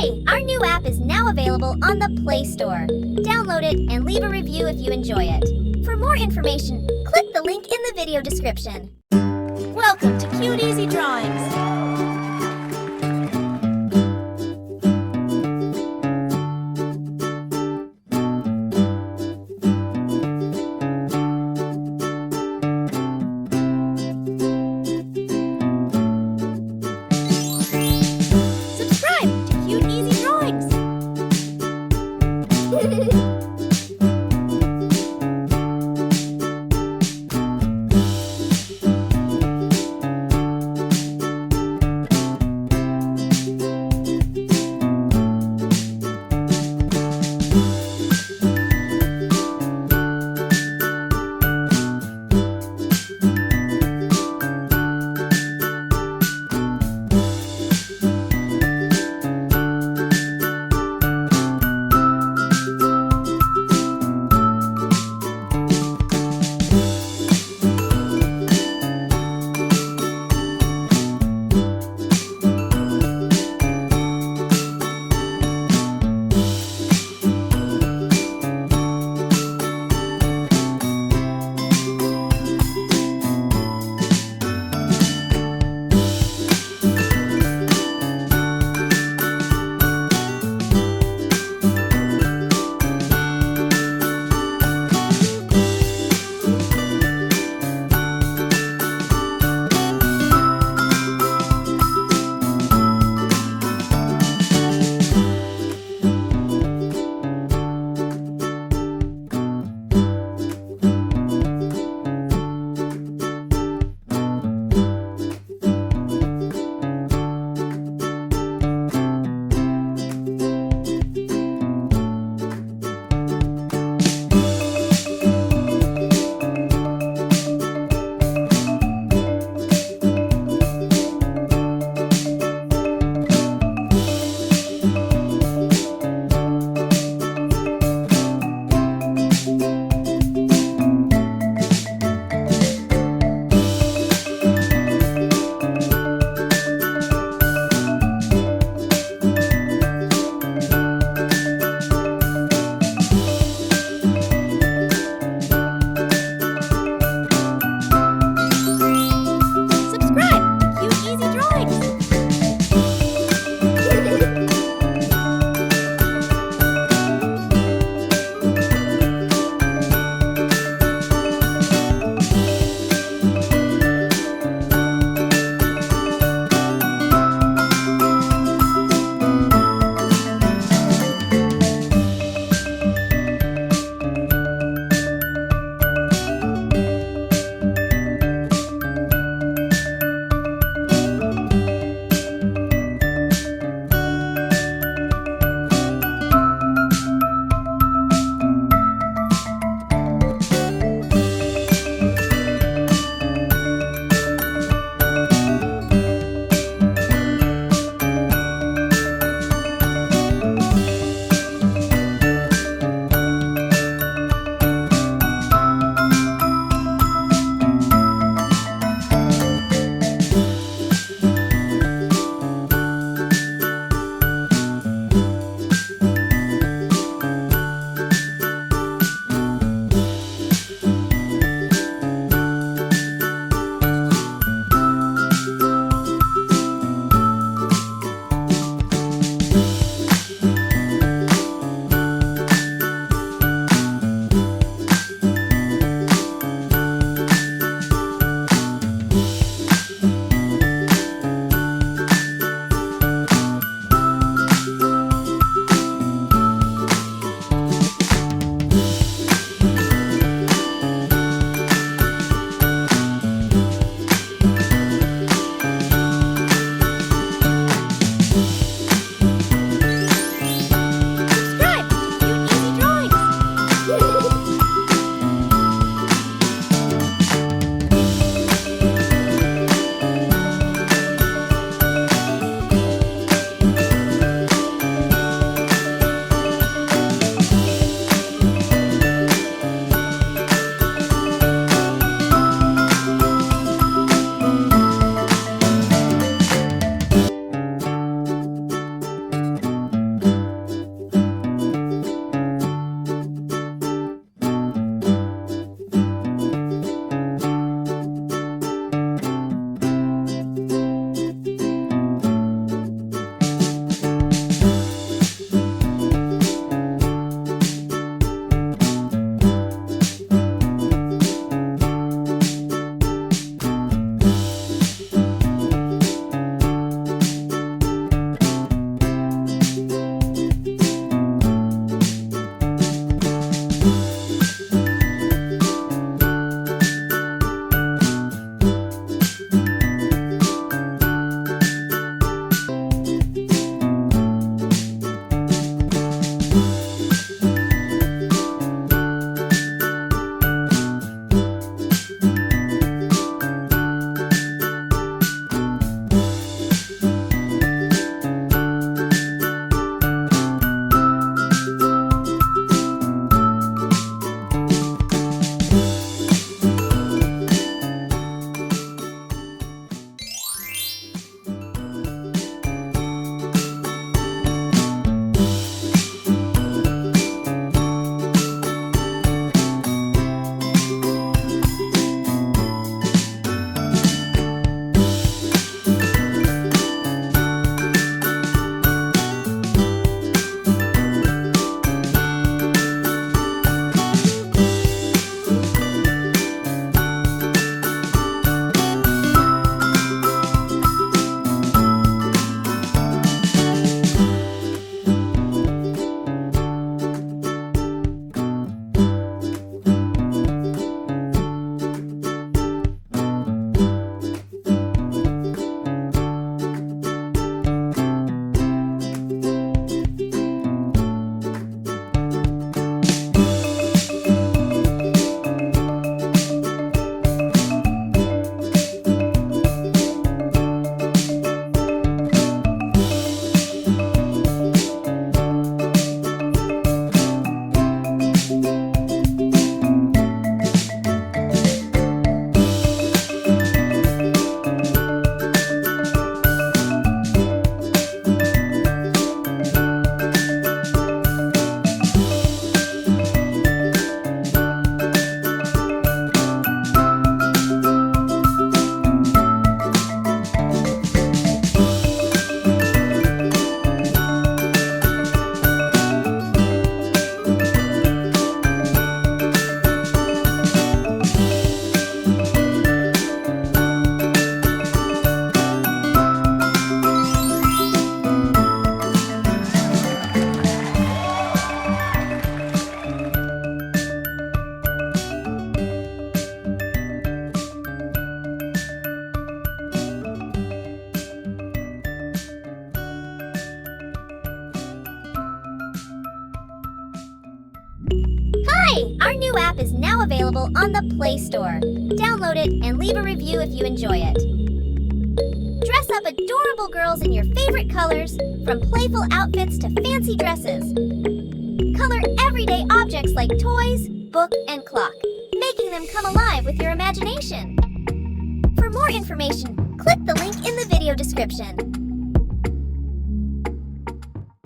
Hey, our new app is now available on the Play Store. Download it and leave a review if you enjoy it. For more information, click the link in the video description. Welcome to Cute Easy Drawings. Subscribe to Cute Easy Drawings. new app is now available on the Play Store. Download it and leave a review if you enjoy it. Dress up adorable girls in your favorite colors, from playful outfits to fancy dresses. Color everyday objects like toys, book, and clock, making them come alive with your imagination. For more information, click the link in the video description.